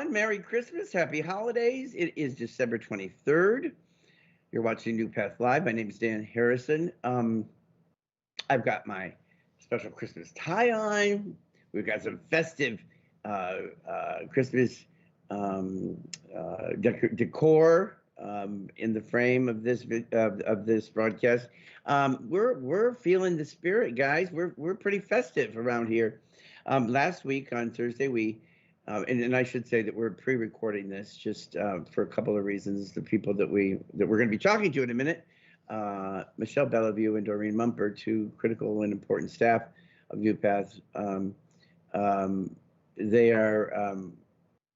everyone. Merry Christmas. Happy holidays. It is December 23rd. You're watching NuPath Live. My name is Dan Harrison. I've got my special Christmas tie on. We've got some festive Christmas decor in the frame of this broadcast. We're feeling the spirit, guys. We're pretty festive around here. Last week on Thursday, and I should say that we're pre-recording this just for a couple of reasons. The people that we're going to be talking to in a minute, Michelle Belliveau and Doreen Mumper, two critical and important staff of NuPath. They are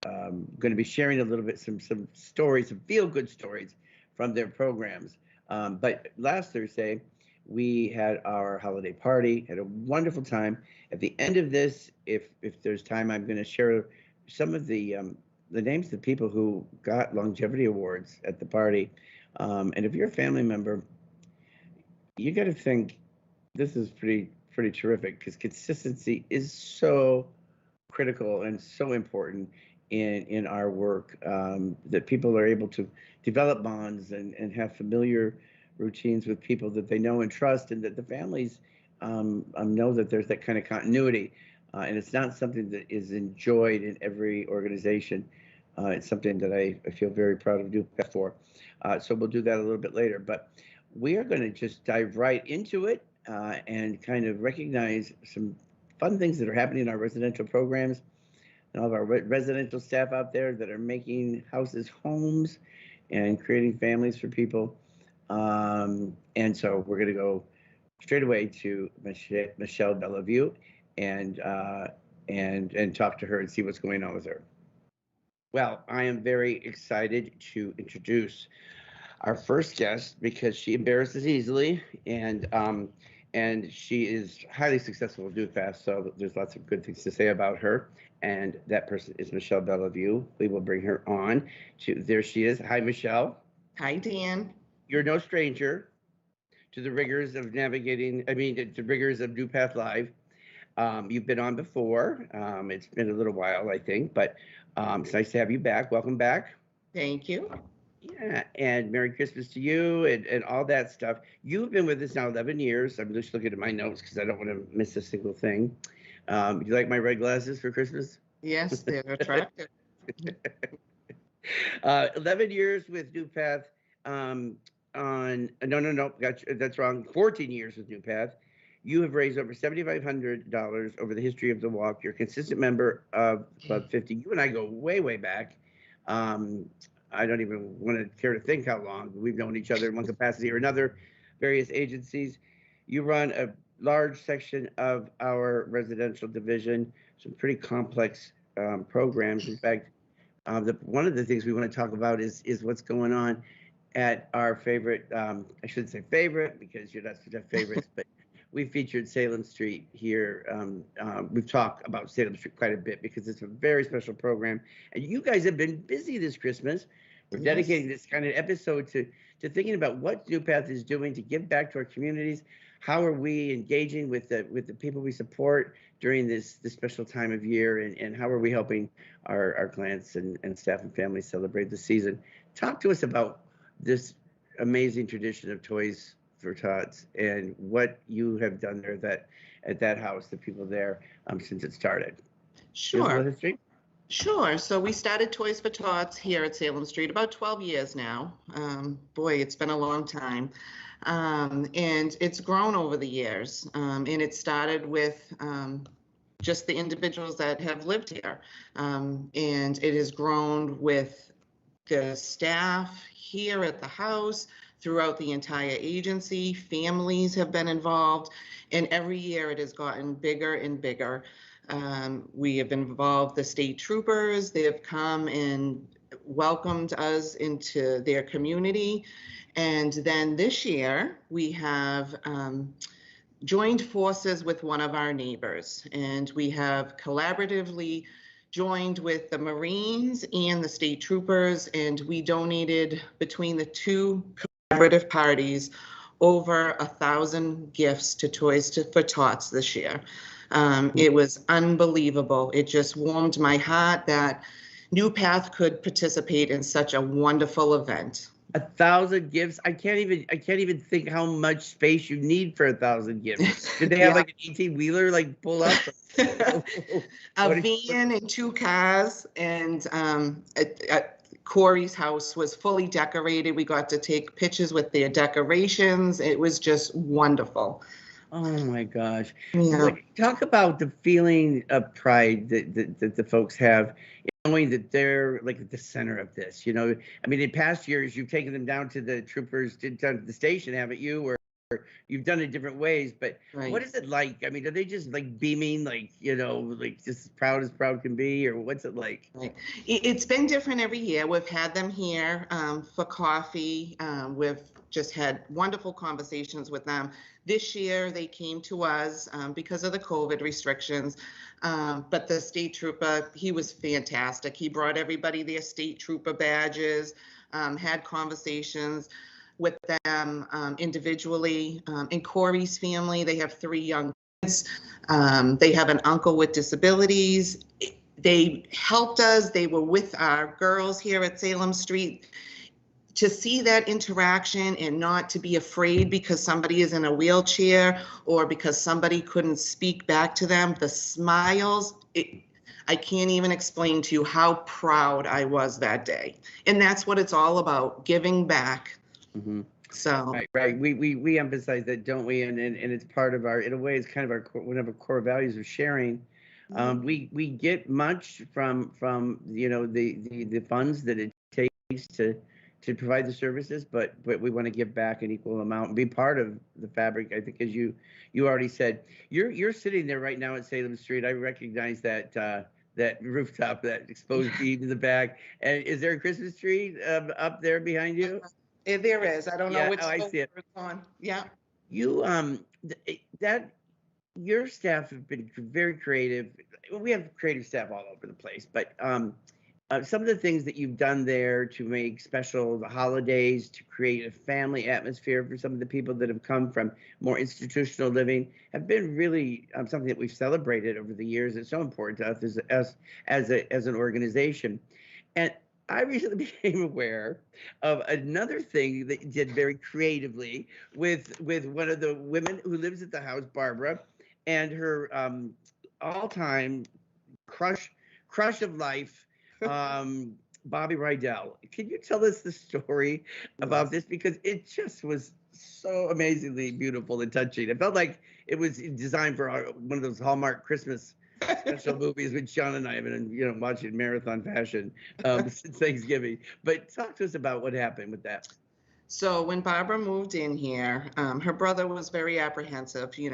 going to be sharing a little bit some stories, some feel-good stories from their programs. But last Thursday, we had our holiday party, had a wonderful time. At the end of this, if there's time, I'm going to share some of the names of the people who got longevity awards at the party. And if you're a family member, you got to think this is pretty terrific, because consistency is so critical and so important in our work, that people are able to develop bonds and have familiar routines with people that they know and trust, and that the families know that there's that kind of continuity. And it's not something that is enjoyed in every organization. It's something that I feel very proud of NuPath for. So we'll do that a little bit later. But we are going to just dive right into it and kind of recognize some fun things that are happening in our residential programs, and all of our residential staff out there that are making houses homes and creating families for people. And so we're going to go straight away to Michelle Belliveau and talk to her and see what's going on with her. Well, I am very excited to introduce our first guest, because she embarrasses easily, and she is highly successful with NuPath, so there's lots of good things to say about her. And that person is Michelle Belliveau. We will bring her on. There she is. Hi, Michelle. Hi, Dan. You're no stranger to the rigors of the rigors of NuPath Live. You've been on before. It's been a little while, I think, but it's nice to have you back. Welcome back. Thank you. Yeah, and Merry Christmas to you and all that stuff. You've been with us now 11 years. I'm just looking at my notes because I don't want to miss a single thing. Do you like my red glasses for Christmas? Yes, they're attractive. 11 years with NuPath. No, that's wrong. 14 years with NuPath. You have raised over $7,500 over the history of the walk. You're a consistent member of Club 50. You and I go way, way back. I don't even want to care to think how long. We've known each other in one capacity or another, various agencies. You run a large section of our residential division, some pretty complex programs. In fact, one of the things we want to talk about is what's going on at our favorite, I shouldn't say favorite because you're not such a favorite, but we featured Salem Street here. We've talked about Salem Street quite a bit because it's a very special program. And you guys have been busy this Christmas. We're dedicating this kind of episode to thinking about what NuPath is doing to give back to our communities. How are we engaging with the people we support during this special time of year, and how are we helping our clients and staff and families celebrate the season? Talk to us about this amazing tradition of Toys for Tots and what you have done there at that house, the people there, since it started. Sure. Sure. So we started Toys for Tots here at Salem Street about 12 years now. Boy, it's been a long time. And it's grown over the years. And it started with just the individuals that have lived here. And it has grown with the staff here at the house, throughout the entire agency. Families have been involved, and every year it has gotten bigger and bigger. We have involved the state troopers. They have come and welcomed us into their community. And then this year we have joined forces with one of our neighbors, and we have collaboratively joined with the Marines and the state troopers, and we donated between the two collaborative parties over 1,000 gifts to Toys for Tots this year. It was unbelievable. It just warmed my heart that NuPath could participate in such a wonderful event. 1,000 gifts. I can't even think how much space you need for 1,000 gifts. Did they have like an 18-wheeler like pull up? A van and 2 cars, and Corey's house was fully decorated. We got to take pictures with their decorations. It was just wonderful. Oh my gosh. Yeah. Talk about the feeling of pride that the folks have, knowing that they're like at the center of this. You know, I mean, in past years, you've taken them down to the troopers, down to the station, haven't you? Or you've done it different ways, but Right. What is it like? I mean, are they just like beaming, like, you know, like just as proud can be, or what's it like? Right. It's been different every year. We've had them here for coffee. We've just had wonderful conversations with them. This year they came to us because of the COVID restrictions, but the state trooper, he was fantastic. He brought everybody their state trooper badges, had conversations with them individually. In Corey's family, they have 3 young kids. They have an uncle with disabilities. They helped us. They were with our girls here at Salem Street. To see that interaction and not to be afraid because somebody is in a wheelchair or because somebody couldn't speak back to them, the smiles, I can't even explain to you how proud I was that day. And that's what it's all about, giving back. Mm-hmm. So right. We emphasize that, don't we? And it's part of our, in a way, it's kind of our one of our core values of sharing. We get much from you know the funds that it takes to provide the services, but we want to give back an equal amount and be part of the fabric. I think, as you already said, you're sitting there right now at Salem Street. I recognize that that rooftop, that exposed beam in the back. And is there a Christmas tree up there behind you? There is. I don't know which I see it. it's on. Yeah. You that your staff have been very creative. We have creative staff all over the place, but some of the things that you've done there to make special the holidays, to create a family atmosphere for some of the people that have come from more institutional living, have been really something that we've celebrated over the years. It's so important to us as an organization. And I recently became aware of another thing that you did very creatively with one of the women who lives at the house, Barbara, and her all-time crush of life, Bobby Rydell. Can you tell us the story about this? Because it just was so amazingly beautiful and touching. It felt like it was designed for one of those Hallmark Christmas special movies, which John and I have been, watching marathon fashion since Thanksgiving. But talk to us about what happened with that. So when Barbara moved in here, her brother was very apprehensive. He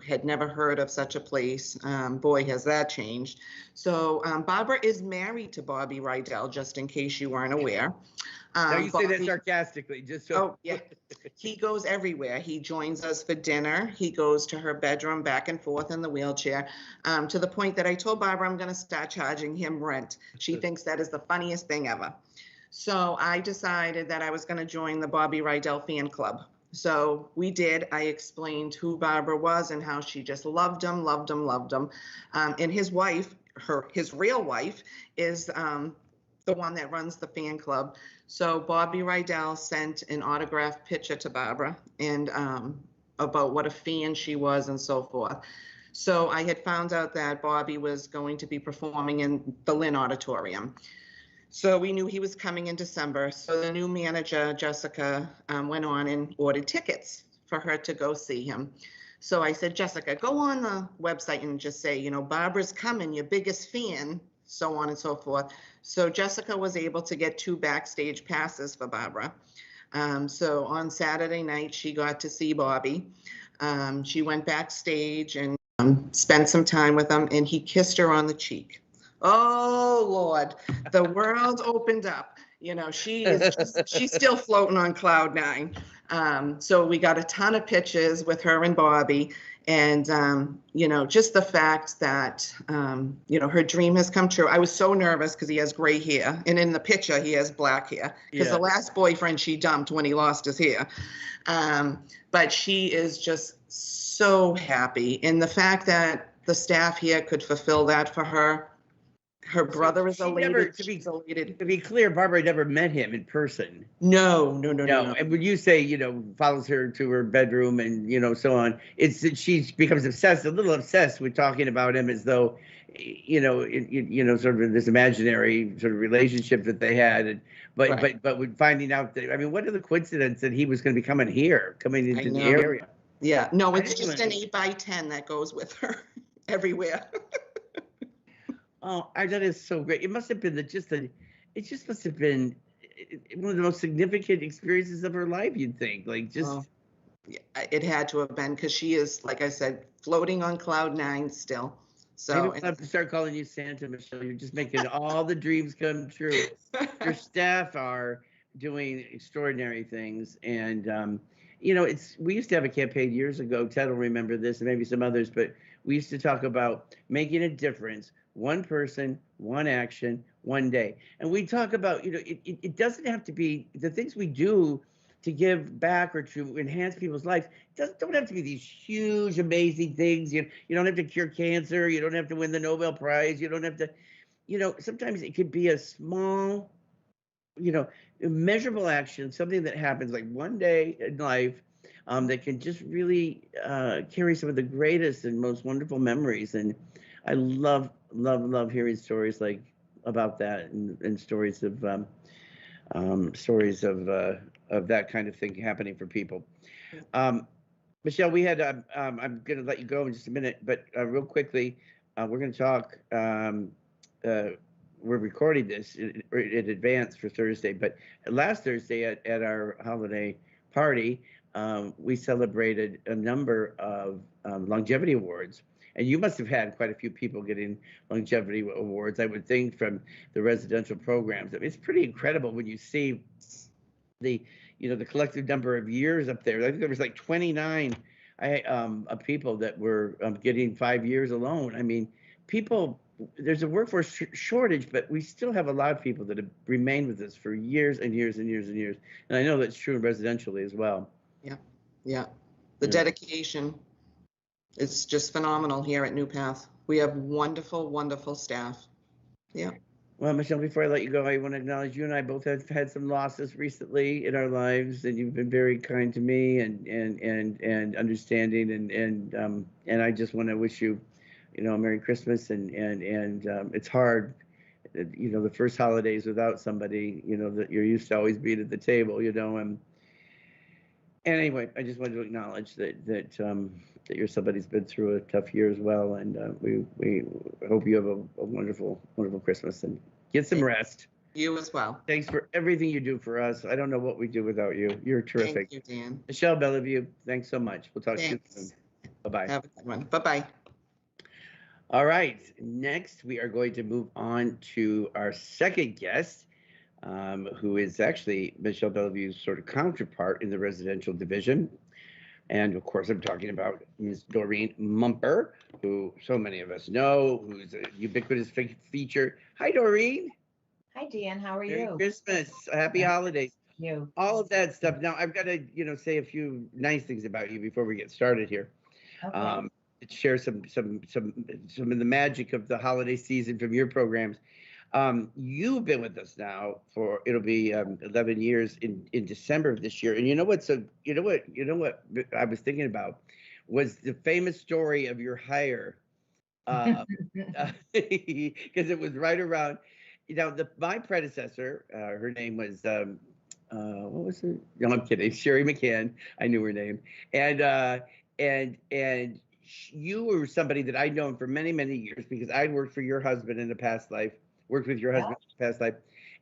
had never heard of such a place. Boy, has that changed. So Barbara is married to Bobby Rydell, just in case you weren't aware. Now you say that sarcastically, just so. Oh, yeah. He goes everywhere. He joins us for dinner. He goes to her bedroom back and forth in the wheelchair, to the point that I told Barbara I'm going to start charging him rent. She thinks that is the funniest thing ever. So I decided that I was going to join the Bobby Rydell fan club. So we did. I explained who Barbara was and how she just loved him. And his wife, his real wife, is the one that runs the fan club. So Bobby Rydell sent an autographed picture to Barbara and about what a fan she was and so forth. So I had found out that Bobby was going to be performing in the Lynn Auditorium. So we knew he was coming in December. So the new manager, Jessica, went on and ordered tickets for her to go see him. So I said, Jessica, go on the website and just say, Barbara's coming, your biggest fan, so on and so forth. So Jessica was able to get 2 backstage passes for Barbara. So on Saturday night, she got to see Bobby. She went backstage and spent some time with him, and he kissed her on the cheek. Oh, Lord, the world opened up. She's still floating on cloud 9. So we got a ton of pictures with her and Bobby. And, just the fact that, her dream has come true. I was so nervous because he has gray hair. And in the picture, he has black hair. Because the last boyfriend she dumped when he lost his hair. But she is just so happy. And the fact that the staff here could fulfill that for her, Her brother is elated. She's elated. To be clear, Barbara never met him in person. No. And when you say, follows her to her bedroom and, so on, it's that she becomes a little obsessed with talking about him as though, sort of this imaginary sort of relationship that they had. But with finding out that, what are the coincidences that he was going to be coming into the area? Yeah. No, it's just an 8x10 that goes with her everywhere. Oh, that is so great. It must have been it just must have been one of the most significant experiences of her life, you'd think. It had to have been, because she is, like I said, floating on cloud 9 still. So maybe we'll have to start calling you Santa, Michelle. You're just making all the dreams come true. Your staff are doing extraordinary things. And, we used to have a campaign years ago. Ted will remember this, and maybe some others, but we used to talk about making a difference. One person, one action, one day. And we talk about, it doesn't have to be the things we do to give back or to enhance people's lives. Don't have to be these huge, amazing things. You don't have to cure cancer. You don't have to win the Nobel Prize. You don't have to, sometimes it could be a small, measurable action, something that happens like one day in life that can just really carry some of the greatest and most wonderful memories. And I love hearing stories about that and stories of that kind of thing happening for people. Michelle, we had I'm going to let you go in just a minute, but real quickly, we're going to talk. We're recording this in advance for Thursday, but last Thursday at our holiday party, we celebrated a number of longevity awards. And you must have had quite a few people getting longevity awards, I would think, from the residential programs. It's pretty incredible when you see the collective number of years up there. I think there was like 29 people that were getting 5 years alone. There's a workforce shortage, but we still have a lot of people that have remained with us for years and years and years and years. And I know that's true residentially as well. Yeah. The dedication. It's just phenomenal here at NuPath. We have wonderful, wonderful staff. Yeah. Well, Michelle, before I let you go, I want to acknowledge you and I both have had some losses recently in our lives, and you've been very kind to me and understanding, and I just want to wish you, a Merry Christmas, and it's hard, the first holidays without somebody, that you're used to always being at the table, and anyway, I just wanted to acknowledge that you're somebody who's been through a tough year as well, and we hope you have a wonderful, wonderful Christmas and get some rest. You as well. Thanks for everything you do for us. I don't know what we do without you. You're terrific. Thank you, Dan. Michelle Belliveau, thanks so much. We'll talk to you soon. Bye-bye. Have a good one. Bye-bye. All right. Next, we are going to move on to our second guest, who is actually Michelle Belliview's sort of counterpart in the residential division. And of course, I'm talking about Ms. Doreen Mumper, who so many of us know, who's a ubiquitous feature. Hi, Doreen. Hi, Dan. How are you? Merry Christmas. Happy holidays. You. All of that stuff. Now, I've got to, say a few nice things about you before we get started here. Okay. Share some of the magic of the holiday season from your programs. You've been with us now for it'll be 11 years in December of this year. And you know what I was thinking about was the famous story of your hire, because it was right around. My predecessor, her name was what was it? No, I'm kidding. Sherry McCann. I knew her name, and you were somebody that I'd known for many, many years because I'd worked for your husband in a past life. Worked with your husband in past life,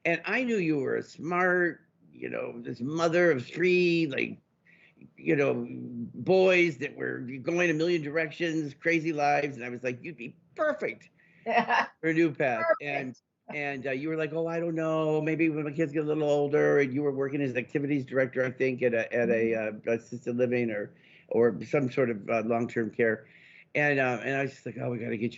and I knew you were a smart, this mother of three, boys that were going a million directions, crazy lives, and I was like, you'd be perfect for NuPath. And you were like, oh, I don't know, maybe when my kids get a little older. And you were working as an activities director, I think, at a assisted living or some sort of long-term care. And I was just like, oh, we got to get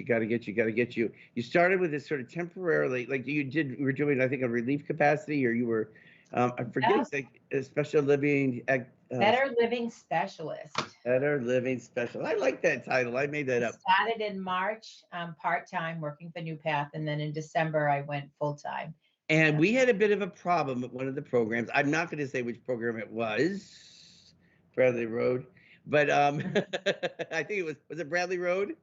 you. You started with this sort of temporarily, like you were doing, I think, a relief capacity, or you were I'm forgetting a special living. Better Living Specialist. Better Living Special. I like that title. I made that up. Started in March, part-time working for NuPath, and then in December I went full-time. And we had a bit of a problem at one of the programs. I'm not going to say which program it was, Bradley Road, but I think was it Bradley Road?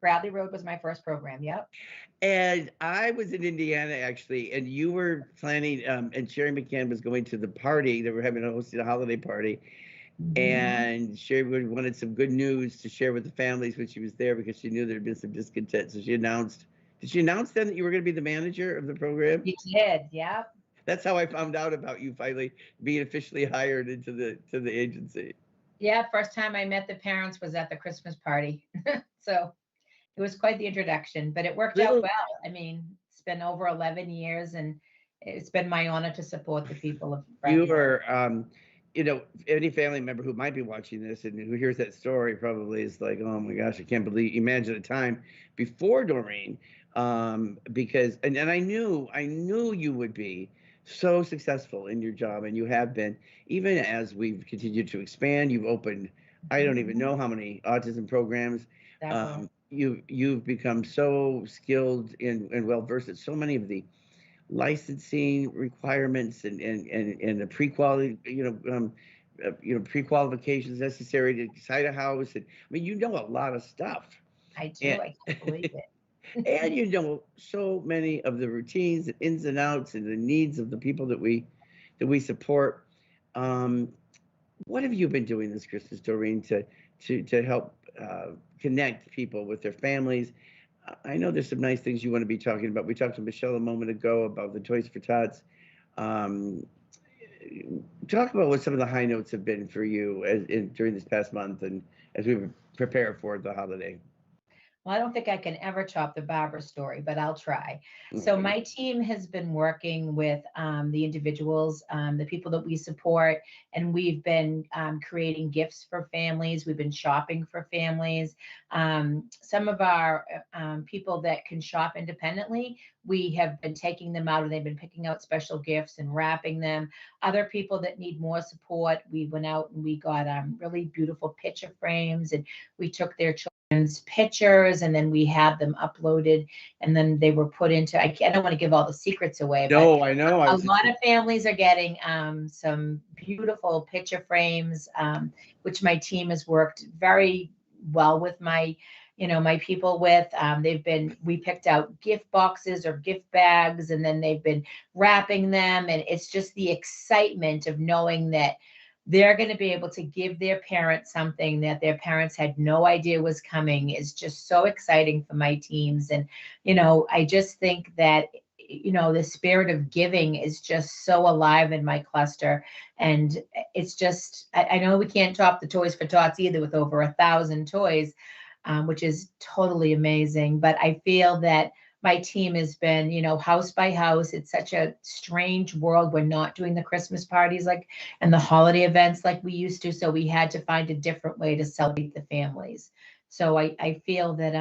Bradley Road was my first program. Yep. And I was in Indiana actually, and you were planning, and Sherry McCann was going to the party. They were having a holiday party, and Sherry wanted some good news to share with the families when she was there because she knew there had been some discontent. So she announced. Did she announce then that you were going to be the manager of the program? You did. Yep. That's how I found out about you finally being officially hired into the agency. Yeah, first time I met the parents was at the Christmas party. So it was quite the introduction, but it worked out well. I mean, it's been over 11 years, and it's been my honor to support the people of Bradley. You are, any family member who might be watching this and who hears that story probably is like, oh my gosh, I can't imagine a time before Doreen, because and I knew you would be so successful in your job, and you have been, even as we've continued to expand. You've opened, I don't even know how many autism programs. You've become so skilled and well versed at so many of the licensing requirements and the pre-qualifications necessary to cite a house. And I mean, you know a lot of stuff. I do. I can't believe it. And you know so many of the routines and ins and outs and the needs of the people that we support. What have you been doing this Christmas, Doreen, to help connect people with their families? I know there's some nice things you want to be talking about. We talked to Michelle a moment ago about the Toys for Tots. Talk about what some of the high notes have been for you during this past month and as we prepare for the holiday. Well, I don't think I can ever top the Barbara story, but I'll try. So my team has been working with the individuals, the people that we support, and we've been creating gifts for families. We've been shopping for families. Some of our people that can shop independently, we have been taking them out and they've been picking out special gifts and wrapping them. Other people that need more support, we went out and we got really beautiful picture frames, and we took their children's pictures and then we had them uploaded and then they were put into, I don't want to give all the secrets away. No, but I know. A lot of families are getting some beautiful picture frames, which my team has worked very well with my people with. We picked out gift boxes or gift bags, and then they've been wrapping them. And it's just the excitement of knowing that they're going to be able to give their parents something that their parents had no idea was coming is just so exciting for my teams. And, I just think that, the spirit of giving is just so alive in my cluster. And it's just, I know we can't top the Toys for Tots either with over 1,000 toys, which is totally amazing. But I feel that my team has been, house by house. It's such a strange world. We're not doing the Christmas parties and the holiday events like we used to. So we had to find a different way to celebrate the families. So I feel that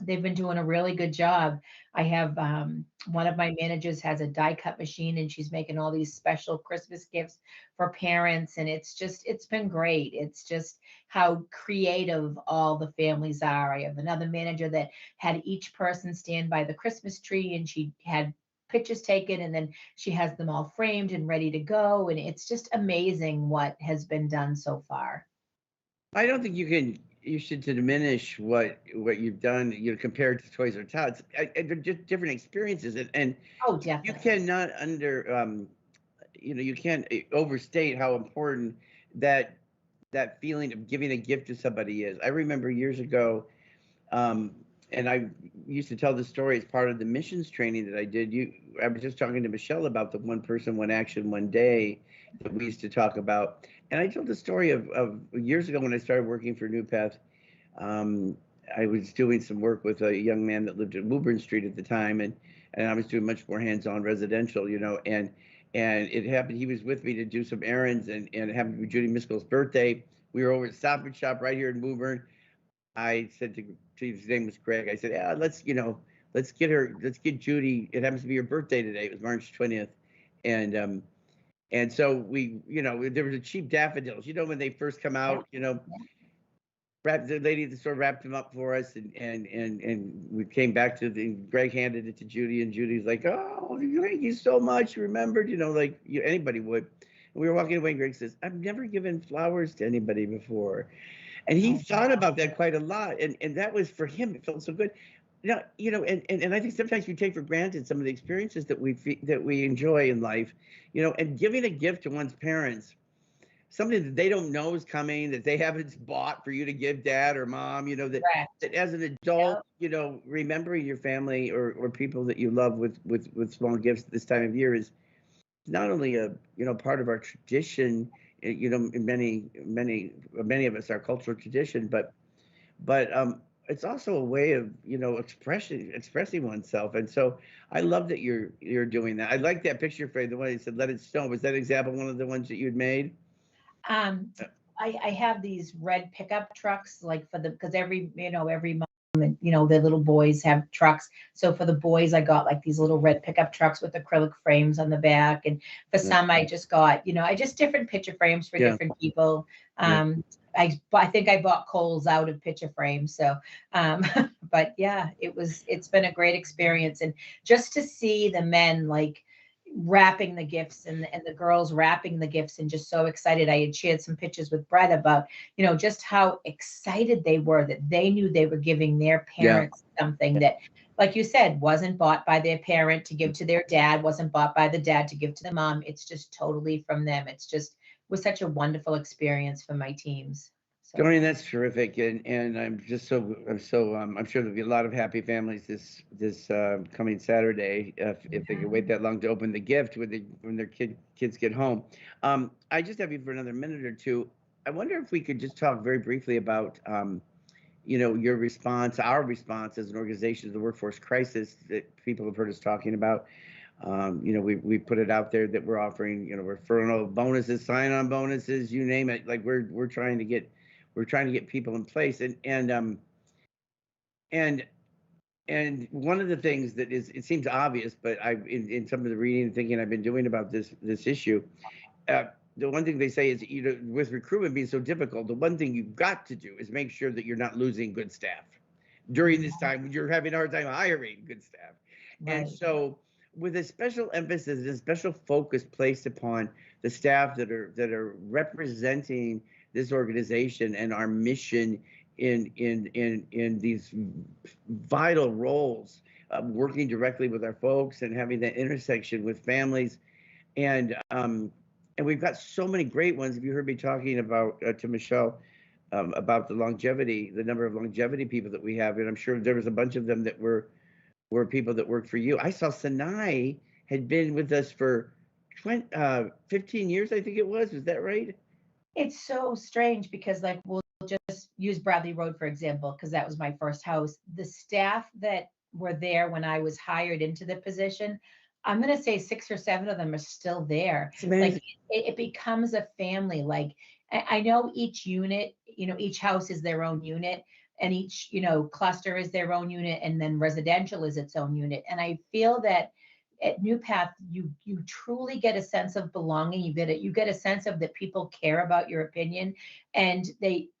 they've been doing a really good job. I have one of my managers has a die cut machine and she's making all these special Christmas gifts for parents. And it's been great. It's just how creative all the families are. I have another manager that had each person stand by the Christmas tree and she had pictures taken and then she has them all framed and ready to go. And it's just amazing what has been done so far. I don't think you should diminish what you've done, compared to Toys for Tots. They're just different experiences, and oh, definitely. You cannot you can't overstate how important that feeling of giving a gift to somebody is. I remember years ago, and I used to tell the story as part of the missions training that I did. I was just talking to Michelle about the one person, one action, one day that we used to talk about. And I told the story of years ago when I started working for NuPath. I was doing some work with a young man that lived in Woburn Street at the time, and I was doing much more hands-on residential, and it happened he was with me to do some errands, and it happened to be Judy Miskell's birthday. We were over at Stop and Shop right here in Woburn. I said to his name was Greg. I said, yeah, let's get Judy. It happens to be her birthday today. It was March 20th, and And so we, there was a cheap daffodils, when they first come out, the lady at the store wrapped them up for us, and we came back to Greg handed it to Judy, and Judy's like, "Oh, thank you so much, you remembered," like anybody would. And we were walking away, and Greg says, "I've never given flowers to anybody before," and he thought about that quite a lot, and that was, for him, it felt so good. And I think sometimes we take for granted some of the experiences that we enjoy in life, and giving a gift to one's parents, something that they don't know is coming, that they haven't bought for you to give dad or mom, that as an adult, remembering your family or people that you love with small gifts at this time of year is not only a, part of our tradition, in many of us, our cultural tradition, but it's also a way of, expressing oneself. And so I love that you're doing that. I like that picture frame, the one that said, "Let it snow." Was that example one of the ones that you'd made? I have these red pickup trucks, like because every mom, the little boys have trucks. So for the boys, I got like these little red pickup trucks with acrylic frames on the back. And for some, I just got, I just different picture frames for different people. I think I bought Kohl's out of picture frames. So, but yeah, it's been a great experience. And just to see the men like wrapping the gifts and the girls wrapping the gifts and just so excited. I had shared some pictures with Brett about, just how excited they were that they knew they were giving their parents something that, like you said, wasn't bought by their parent to give to their dad, wasn't bought by the dad to give to the mom. It's just totally from them. Was such a wonderful experience for my teams. So. Doreen, that's terrific, and I'm just I'm sure there'll be a lot of happy families this coming Saturday if they can wait that long to open the gift when their kids get home. I just have you for another minute or two. I wonder if we could just talk very briefly about your response, our response as an organization to the workforce crisis that people have heard us talking about. We put it out there that we're offering referral bonuses, sign-on bonuses, you name it. Like we're trying to get people in place, and one of the things that it seems obvious, but in some of the reading and thinking I've been doing about this issue, the one thing they say is, with recruitment being so difficult, the one thing you've got to do is make sure that you're not losing good staff during this time when you're having a hard time hiring good staff. Right. And so, with a special emphasis and a special focus placed upon the staff that are representing this organization and our mission in these vital roles, working directly with our folks and having that intersection with families, and we've got so many great ones. If you heard me talking about to Michelle about the number of longevity people that we have, and I'm sure there was a bunch of them that were people that worked for you. I saw Sinai had been with us for 15 years, I think it was. Is that right? It's so strange because, like, we'll just use Bradley Road, for example, because that was my first house. The staff that were there when I was hired into the position, I'm going to say 6 or 7 of them are still there. Like it becomes a family. Like I know each unit, each house is their own unit, and each, cluster is their own unit, and then residential is its own unit. And I feel that at NuPath, you truly get a sense of belonging. You get a sense of that people care about your opinion, and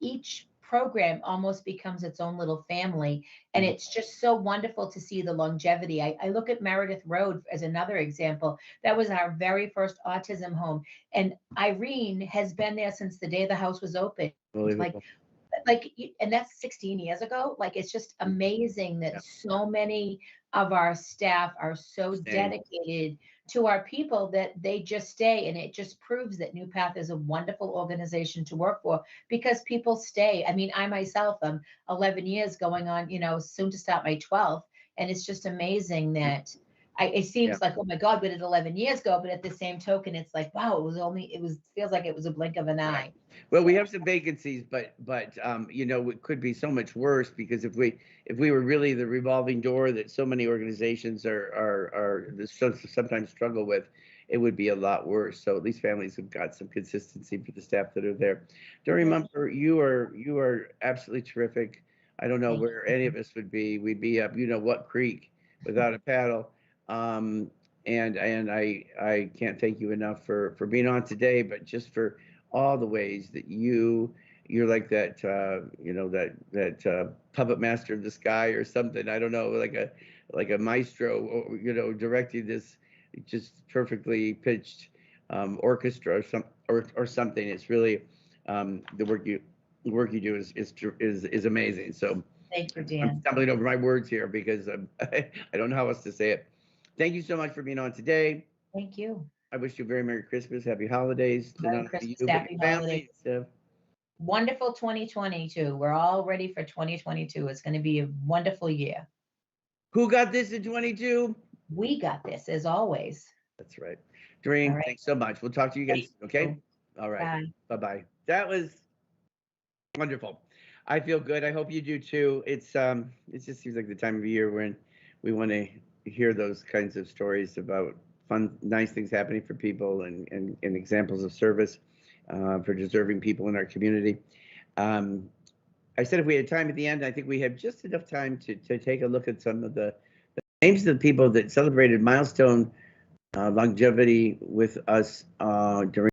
each program almost becomes its own little family. And it's just so wonderful to see the longevity. I look at Meredith Road as another example. That was our very first autism home, and Irene has been there since the day the house was open. And that's 16 years ago. Like, it's just amazing that so many of our staff are so dedicated to our people that they just stay. And it just proves that NuPath is a wonderful organization to work for because people stay. I mean, I myself am 11 years going on, soon to start my 12th. And it's just amazing that it seems like, oh my God, where did 11 years go? But at the same token, it's like, wow, feels like it was a blink of an eye. Right. Well, we have some vacancies, but it could be so much worse, because if we were really the revolving door that so many organizations are sometimes struggle with, it would be a lot worse. So at least families have got some consistency for the staff that are there. Doreen Mumper, you are absolutely terrific. I don't know where any of us would be. We'd be up, what creek without a paddle. and I can't thank you enough for being on today, but just for all the ways that you're like that, that puppet master of the sky or something. I don't know, like a maestro, directing this just perfectly pitched orchestra or something. It's really the work you do is amazing. So Thank you, I'm Dan. stumbling over my words here because I don't know how else to say it. Thank you so much for being on today. Thank you. I wish you a very Merry Christmas, Happy Holidays to Merry not only Christmas, you but Happy your family. Wonderful 2022. We're all ready for 2022. It's going to be a wonderful year. Who got this in 22? We got this, as always. That's right. Doreen, All right. thanks so much. We'll talk to you again soon, okay? you. All right. Bye. Bye-bye. That was wonderful. I feel good. I hope you do too. It just seems like the time of year when we want to hear those kinds of stories about fun, nice things happening for people and examples of service for deserving people in our community. I said if we had time at the end, I think we have just enough time to take a look at some of the names of the people that celebrated milestone longevity with us during